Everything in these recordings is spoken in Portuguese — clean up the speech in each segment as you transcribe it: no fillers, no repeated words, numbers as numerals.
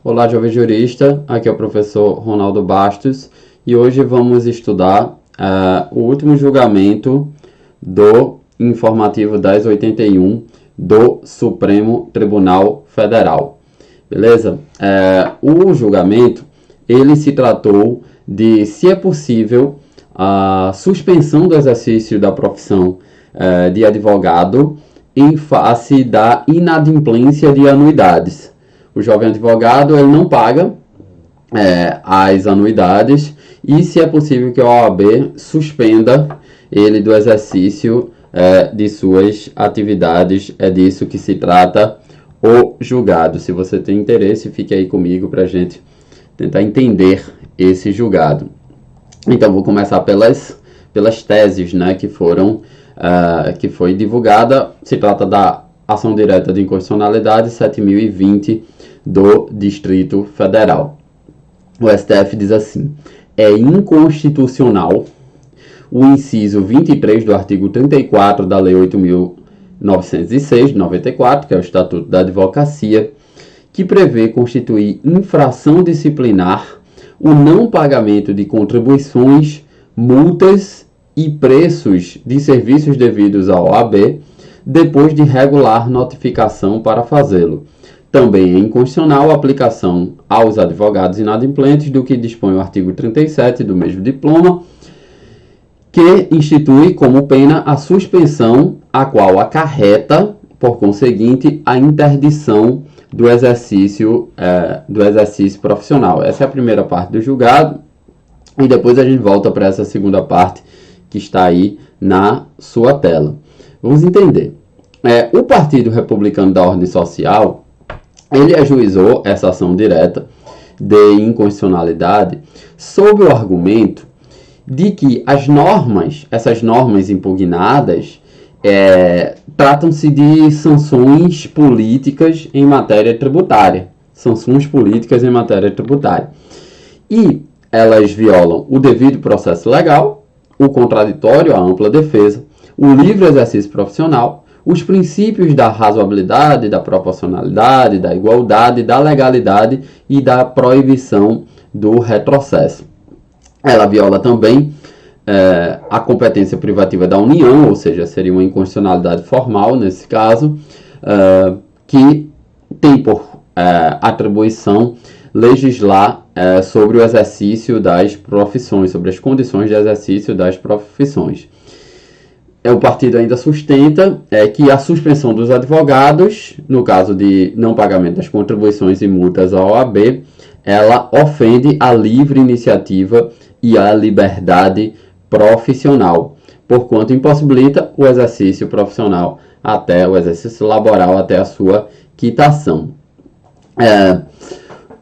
Olá, jovem jurista, aqui é o professor Ronaldo Bastos e hoje vamos estudar o último julgamento do informativo 1081 do Supremo Tribunal Federal. Beleza? O julgamento, ele se tratou de se é possível a suspensão do exercício da profissão de advogado em face da inadimplência de anuidades. O jovem advogado ele não paga as anuidades e se é possível que a OAB suspenda ele do exercício de suas atividades. É disso que se trata o julgado. Se você tem interesse, fique aí comigo para a gente tentar entender esse julgado. Então, vou começar pelas teses, né, que foi divulgada. Se trata da ação direta de inconstitucionalidade 7020 do Distrito Federal. O STF diz assim: é inconstitucional o inciso 23 do artigo 34 da Lei 8.906, de 94, que é o Estatuto da Advocacia, que prevê constituir infração disciplinar o não pagamento de contribuições, multas e preços de serviços devidos à OAB, depois de regular notificação para fazê-lo. Também é inconstitucional a aplicação aos advogados inadimplentes do que dispõe o artigo 37 do mesmo diploma, que institui como pena a suspensão, a qual acarreta, por conseguinte, a interdição do exercício profissional. Essa é a primeira parte do julgado, e depois a gente volta para essa segunda parte que está aí na sua tela. Vamos entender. O Partido Republicano da Ordem Social, ele ajuizou essa ação direta de inconstitucionalidade sob o argumento de que essas normas impugnadas, tratam-se de sanções políticas em matéria tributária. E elas violam o devido processo legal, o contraditório, a ampla defesa, o livre exercício profissional, os princípios da razoabilidade, da proporcionalidade, da igualdade, da legalidade e da proibição do retrocesso. Ela viola também a competência privativa da União, ou seja, seria uma inconstitucionalidade formal nesse caso, que tem por atribuição legislar sobre o exercício das profissões, sobre as condições de exercício das profissões. O partido ainda sustenta que a suspensão dos advogados, no caso de não pagamento das contribuições e multas à OAB, ela ofende a livre iniciativa e a liberdade profissional, porquanto impossibilita o exercício profissional até o exercício laboral, até a sua quitação.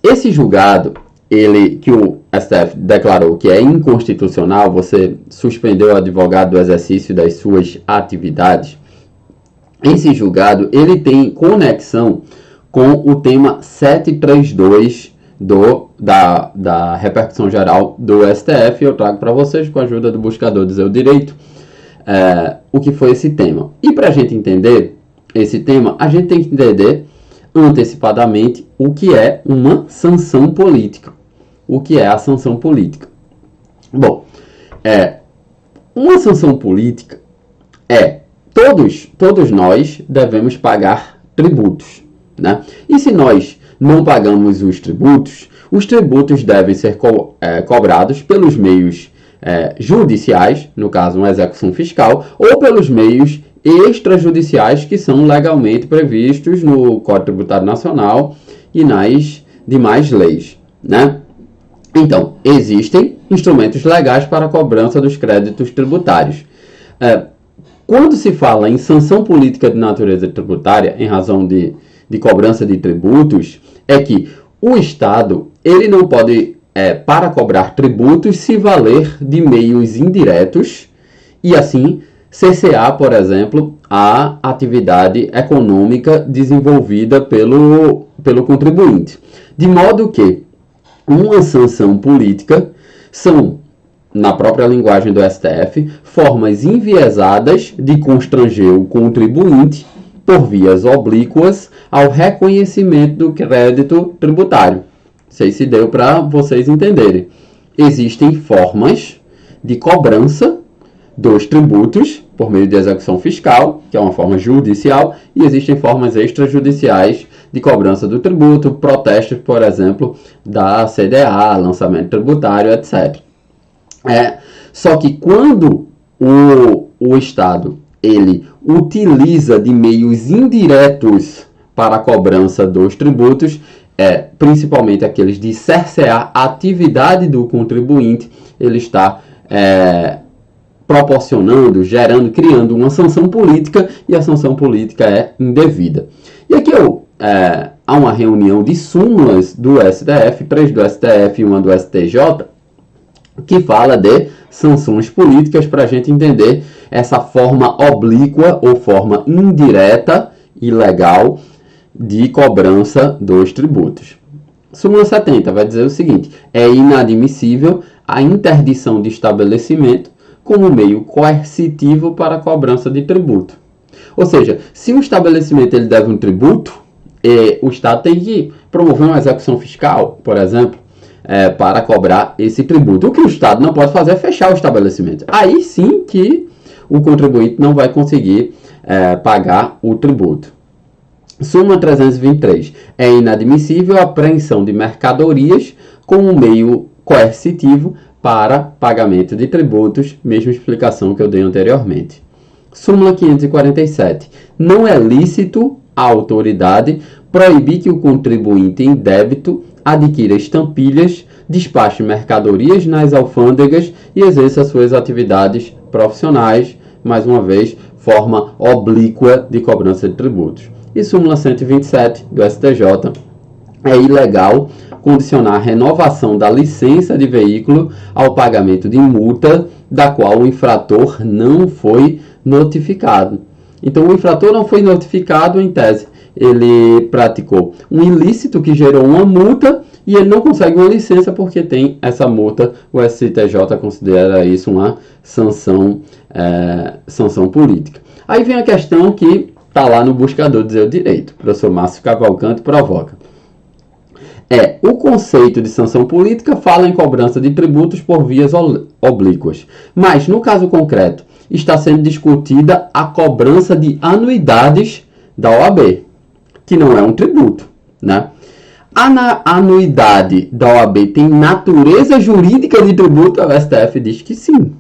Esse julgado, que o STF declarou que é inconstitucional, você suspendeu o advogado do exercício das suas atividades. Esse julgado, ele tem conexão com o tema 732 da repercussão geral do STF. Eu trago para vocês, com a ajuda do buscador Dizer Direito, o que foi esse tema. E para a gente entender esse tema, a gente tem que entender antecipadamente o que é uma sanção política. O que é a sanção política? Bom, uma sanção política todos nós devemos pagar tributos, né? E se nós não pagamos os tributos devem ser cobrados pelos meios judiciais, no caso uma execução fiscal, ou pelos meios extrajudiciais que são legalmente previstos no Código Tributário Nacional e nas demais leis, né? Então, existem instrumentos legais para a cobrança dos créditos tributários. Quando se fala em sanção política de natureza tributária, em razão de cobrança de tributos, é que o Estado ele não pode, para cobrar tributos, se valer de meios indiretos e, assim, cercear, por exemplo, a atividade econômica desenvolvida pelo contribuinte. De modo que uma sanção política são, na própria linguagem do STF, formas enviesadas de constranger o contribuinte por vias oblíquas ao reconhecimento do crédito tributário. Não sei se deu para vocês entenderem. Existem formas de cobrança dos tributos por meio de execução fiscal, que é uma forma judicial, e existem formas extrajudiciais de cobrança do tributo, protestos, por exemplo, da CDA, lançamento tributário, etc. Só que quando o Estado ele utiliza de meios indiretos para a cobrança dos tributos, principalmente aqueles de cercear a atividade do contribuinte, ele está proporcionando, gerando, criando uma sanção política, e a sanção política é indevida. E aqui há uma reunião de súmulas do STF, 3 do STF e uma do STJ, que fala de sanções políticas, para a gente entender essa forma oblíqua ou forma indireta e ilegal de cobrança dos tributos. Súmula 70 vai dizer o seguinte: é inadmissível a interdição de estabelecimento como meio coercitivo para a cobrança de tributo. Ou seja, se um estabelecimento ele deve um tributo, o Estado tem que promover uma execução fiscal, por exemplo, para cobrar esse tributo. O que o Estado não pode fazer é fechar o estabelecimento. Aí sim que o contribuinte não vai conseguir pagar o tributo. Súmula 323. É inadmissível a apreensão de mercadorias como meio coercitivo para pagamento de tributos, mesma explicação que eu dei anteriormente. Súmula 547. Não é lícito a autoridade proibir que o contribuinte em débito adquira estampilhas, despache mercadorias nas alfândegas e exerça suas atividades profissionais, mais uma vez, forma oblíqua de cobrança de tributos. E súmula 127 do STJ, é ilegal condicionar a renovação da licença de veículo ao pagamento de multa da qual o infrator não foi notificado. Então, o infrator não foi notificado, em tese, ele praticou um ilícito que gerou uma multa e ele não consegue uma licença porque tem essa multa. O STJ considera isso uma sanção política. Aí vem a questão que está lá no buscador dizer o direito. O professor Márcio Cavalcante provoca. O conceito de sanção política fala em cobrança de tributos por vias oblíquas. Mas, no caso concreto, está sendo discutida a cobrança de anuidades da OAB, que não é um tributo, né? A anuidade da OAB tem natureza jurídica de tributo? O STF diz que sim.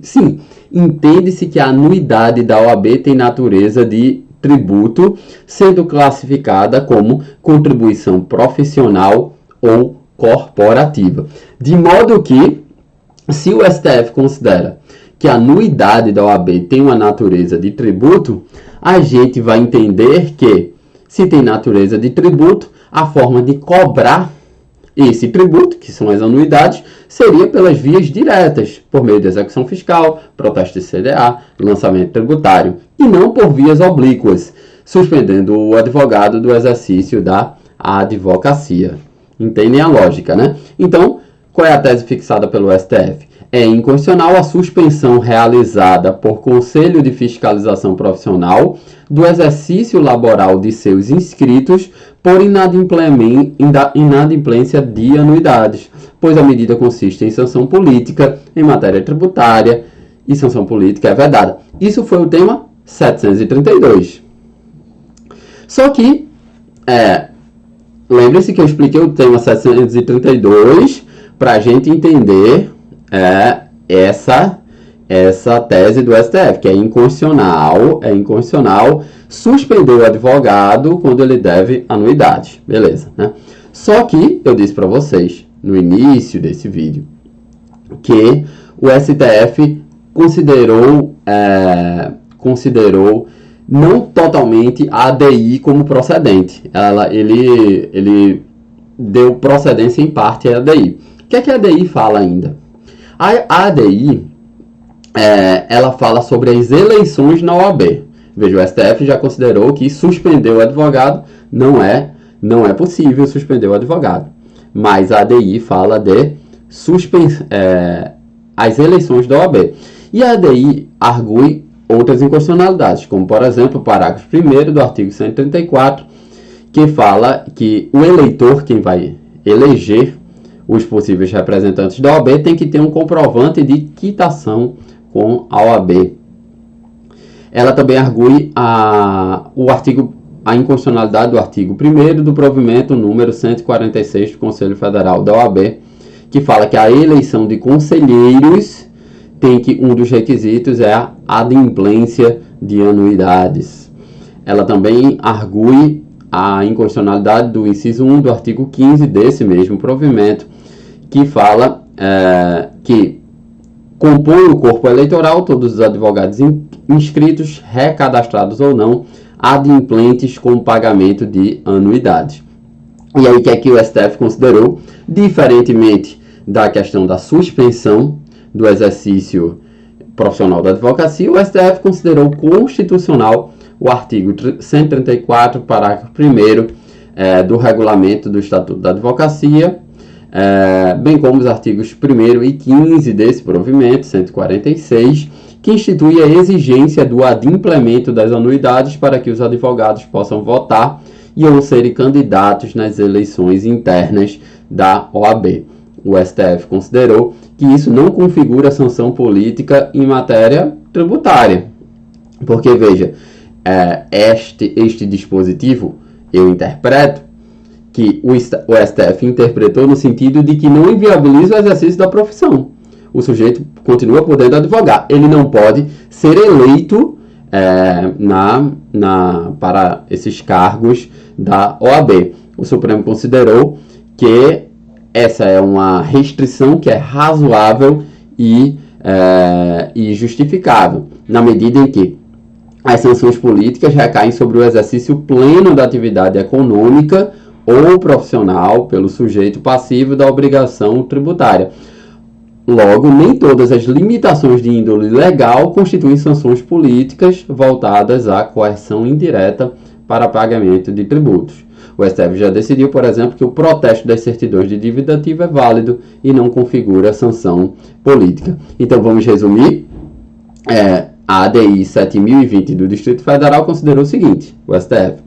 Sim, entende-se que a anuidade da OAB tem natureza de tributo, sendo classificada como contribuição profissional ou corporativa. De modo que, se o STF considera que a anuidade da OAB tem uma natureza de tributo, a gente vai entender que, se tem natureza de tributo, a forma de cobrar esse tributo, que são as anuidades, seria pelas vias diretas, por meio de execução fiscal, protesto de CDA, lançamento tributário, e não por vias oblíquas, suspendendo o advogado do exercício da advocacia. Entendem a lógica, né? Então, qual é a tese fixada pelo STF? É inconstitucional a suspensão realizada por Conselho de Fiscalização Profissional do exercício laboral de seus inscritos por inadimplência de anuidades, pois a medida consiste em sanção política em matéria tributária e sanção política é vedada. Isso foi o tema 732. Só que, lembre-se que eu expliquei o tema 732 para a gente entender essa tese do STF, que é inconstitucional suspender o advogado quando ele deve anuidade. Beleza, né? Só que eu disse para vocês no início desse vídeo que o STF considerou não totalmente a ADI como procedente. Ele deu procedência em parte à ADI. O que é que a ADI fala ainda? A ADI, ela fala sobre as eleições na OAB. Veja, o STF já considerou que suspender o advogado não é possível suspender o advogado. Mas a ADI fala de as eleições da OAB. E a ADI argue outras inconstitucionalidades, como, por exemplo, o parágrafo 1º do artigo 134, que fala que o eleitor, quem vai eleger os possíveis representantes da OAB, tem que ter um comprovante de quitação com a OAB. Ela também argue a inconstitucionalidade do artigo 1º do provimento número 146 do Conselho Federal da OAB, que fala que a eleição de conselheiros tem que um dos requisitos é a adimplência de anuidades. Ela também argue a inconstitucionalidade do inciso 1 do artigo 15 desse mesmo provimento, que fala que compõe o corpo eleitoral todos os advogados inscritos, recadastrados ou não, adimplentes com pagamento de anuidade. E aí, o que é que o STF considerou? Diferentemente da questão da suspensão do exercício profissional da advocacia, o STF considerou constitucional o artigo 134, parágrafo 1º do regulamento do Estatuto da Advocacia, bem como os artigos 1º e 15 desse provimento, 146, que institui a exigência do adimplemento das anuidades para que os advogados possam votar e ou serem candidatos nas eleições internas da OAB. O STF considerou que isso não configura sanção política em matéria tributária. Porque, veja, este dispositivo, eu interpreto que o STF interpretou no sentido de que não inviabiliza o exercício da profissão. O sujeito continua podendo advogar. Ele não pode ser eleito para esses cargos da OAB. O Supremo considerou que essa é uma restrição que é razoável e justificável, na medida em que as sanções políticas recaem sobre o exercício pleno da atividade econômica ou profissional pelo sujeito passivo da obrigação tributária. Logo, nem todas as limitações de índole legal constituem sanções políticas voltadas à coerção indireta para pagamento de tributos. O STF já decidiu, por exemplo, que o protesto das certidões de dívida ativa é válido e não configura sanção política. Então, vamos resumir. A ADI 7020 do Distrito Federal considerou o seguinte, o STF: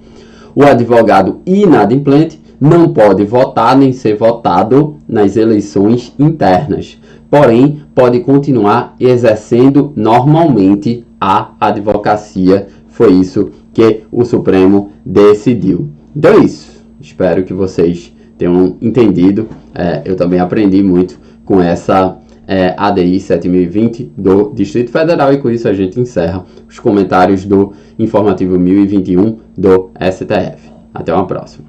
o advogado inadimplente não pode votar nem ser votado nas eleições internas, porém pode continuar exercendo normalmente a advocacia. Foi isso que o Supremo decidiu. Então é isso. Espero que vocês tenham entendido. Eu também aprendi muito com essa ADI 7020 do Distrito Federal, e com isso a gente encerra os comentários do Informativo 1021 do STF. Até uma próxima.